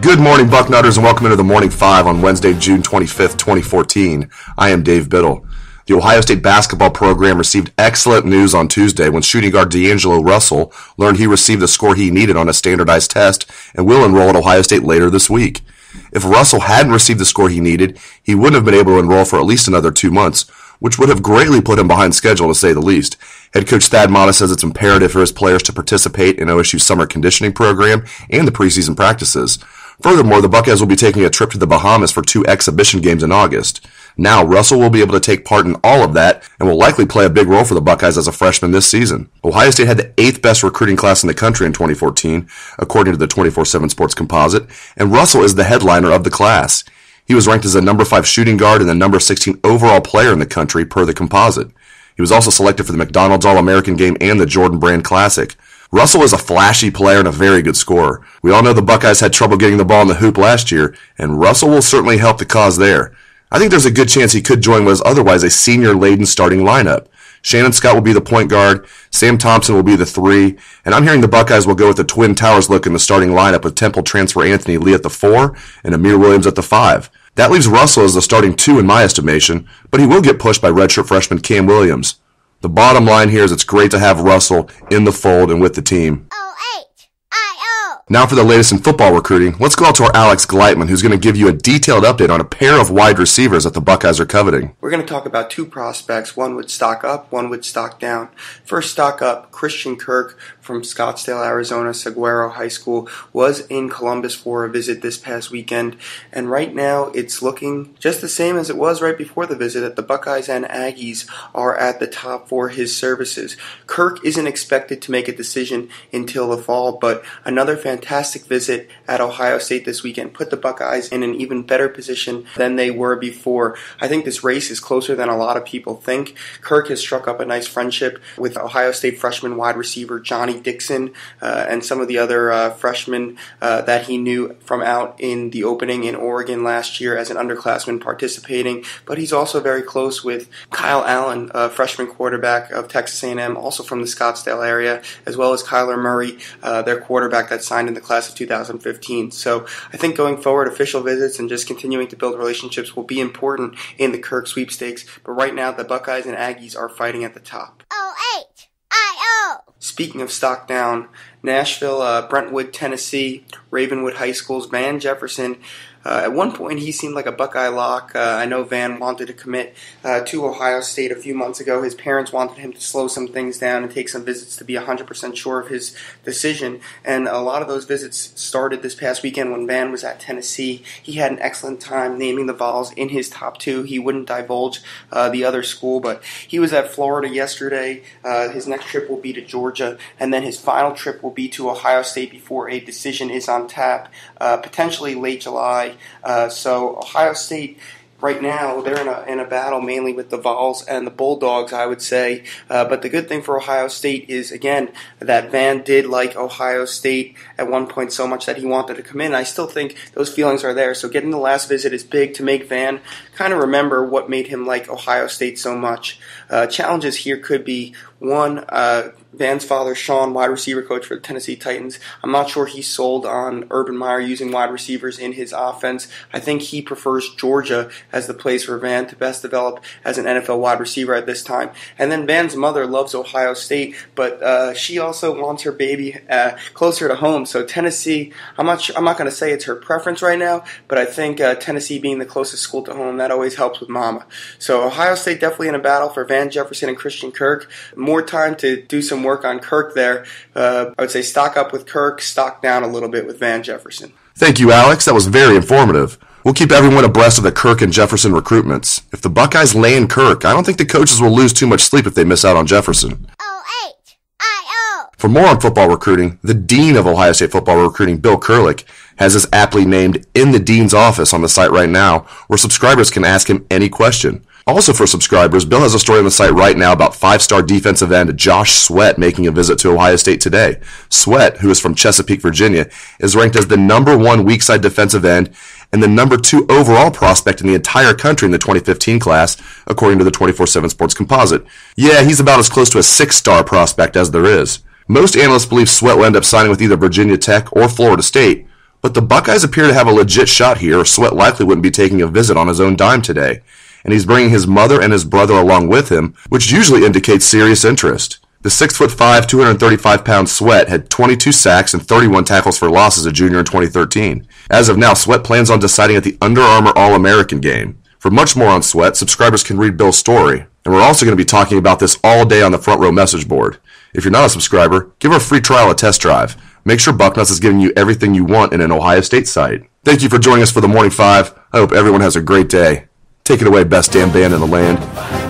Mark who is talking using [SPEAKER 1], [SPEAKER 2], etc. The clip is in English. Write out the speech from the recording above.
[SPEAKER 1] Good morning, Bucknutters, and welcome into the Morning Five on Wednesday, June 25th, 2014. I am Dave Biddle. The Ohio State basketball program received excellent news on Tuesday when shooting guard D'Angelo Russell learned he received the score he needed on a standardized test and will enroll at Ohio State later this week. If Russell hadn't received the score he needed, he wouldn't have been able to enroll for at least another 2 months, which would have greatly put him behind schedule, to say the least. Head coach Thad Matta says it's imperative for his players to participate in OSU's summer conditioning program and the preseason practices. Furthermore, the Buckeyes will be taking a trip to the Bahamas for 2 exhibition games in August. Now, Russell will be able to take part in all of that and will likely play a big role for the Buckeyes as a freshman this season. Ohio State had the 8th best recruiting class in the country in 2014, according to the 24/7 Sports Composite, and Russell is the headliner of the class. He was ranked as the number 5 shooting guard and the number 16 overall player in the country per the composite. He was also selected for the McDonald's All-American Game and the Jordan Brand Classic. Russell is a flashy player and a very good scorer. We all know the Buckeyes had trouble getting the ball in the hoop last year, and Russell will certainly help the cause there. I think there's a good chance he could join what is otherwise a senior-laden starting lineup. Shannon Scott will be the point guard, Sam Thompson will be the 3, and I'm hearing the Buckeyes will go with the Twin Towers look in the starting lineup with Temple transfer Anthony Lee at the 4 and Amir Williams at the 5. That leaves Russell as the starting 2 in my estimation, but he will get pushed by redshirt freshman Cam Williams. The bottom line here is it's great to have Russell in the fold and with the team. Now for the latest in football recruiting, let's go out to our Alex Gleitman, who's going to give you a detailed update on a pair of wide receivers that the Buckeyes are coveting.
[SPEAKER 2] We're going to talk about 2 prospects. One would stock up, one would stock down. First stock up, Christian Kirk from Scottsdale, Arizona, Saguaro High School, was in Columbus for a visit this past weekend. And right now it's looking just the same as it was right before the visit, that the Buckeyes and Aggies are at the top for his services. Kirk isn't expected to make a decision until the fall, but another fantastic visit at Ohio State this weekend put the Buckeyes in an even better position than they were before. I think this race is closer than a lot of people think. Kirk has struck up a nice friendship with Ohio State freshman wide receiver Johnny Dixon and some of the other freshmen that he knew from out in the opening in Oregon last year as an underclassman participating. But he's also very close with Kyle Allen, a freshman quarterback of Texas A&M, also from the Scottsdale area, as well as Kyler Murray, their quarterback that signed in the class of 2015. So I think going forward, official visits and just continuing to build relationships will be important in the Kirk sweepstakes. But right now, the Buckeyes and Aggies are fighting at the top. Speaking of stock down, Nashville, Brentwood, Tennessee, Ravenwood High School's Van Jefferson. At one point, he seemed like a Buckeye lock. I know Van wanted to commit to Ohio State a few months ago. His parents wanted him to slow some things down and take some visits to be 100% sure of his decision. And a lot of those visits started this past weekend when Van was at Tennessee. He had an excellent time naming the Vols in his top 2. He wouldn't divulge the other school, but he was at Florida yesterday. His next trip will be to Georgia, and then his final trip will be to Ohio State before a decision is on tap, potentially late July. So Ohio State right now, they're in a battle mainly with the Vols and the Bulldogs, I would say. But the good thing for Ohio State is, again, that Van did like Ohio State at one point so much that he wanted to come in. I still think those feelings are there. So getting the last visit is big to make Van kind of remember what made him like Ohio State so much. Challenges here could be, one, Van's father, Sean, wide receiver coach for the Tennessee Titans. I'm not sure he's sold on Urban Meyer using wide receivers in his offense. I think he prefers Georgia as the place for Van to best develop as an NFL wide receiver at this time. And then Van's mother loves Ohio State, but she also wants her baby closer to home. So Tennessee, I'm not going to say it's her preference right now, but I think Tennessee being the closest school to home, that always helps with mama. So Ohio State definitely in a battle for Van Jefferson and Christian Kirk. More time to do some work on Kirk there. I would say stock up with Kirk, stock down a little bit with Van Jefferson.
[SPEAKER 1] Thank you, Alex. That was very informative. We'll keep everyone abreast of the Kirk and Jefferson recruitments. If the Buckeyes land Kirk, I don't think the coaches will lose too much sleep if they miss out on Jefferson. For more on football recruiting, the Dean of Ohio State football recruiting, Bill Kurlick, has his aptly named In the Dean's Office on the site right now, where subscribers can ask him any question. Also for subscribers, Bill has a story on the site right now about 5-star defensive end Josh Sweat making a visit to Ohio State today. Sweat, who is from Chesapeake, Virginia, is ranked as the number 1 weak side defensive end and the number 2 overall prospect in the entire country in the 2015 class, according to the 24/7 Sports Composite. Yeah, he's about as close to a 6-star prospect as there is. Most analysts believe Sweat will end up signing with either Virginia Tech or Florida State. But the Buckeyes appear to have a legit shot here, or Sweat likely wouldn't be taking a visit on his own dime today. And he's bringing his mother and his brother along with him, which usually indicates serious interest. The 6'5", 235-pound Sweat had 22 sacks and 31 tackles for loss as a junior in 2013. As of now, Sweat plans on deciding at the Under Armour All-American game. For much more on Sweat, subscribers can read Bill's story. And we're also going to be talking about this all day on the Front Row message board. If you're not a subscriber, give our free trial a test drive. Make sure Bucknuts is giving you everything you want in an Ohio State site. Thank you for joining us for the Morning 5. I hope everyone has a great day. Take it away, best damn band in the land.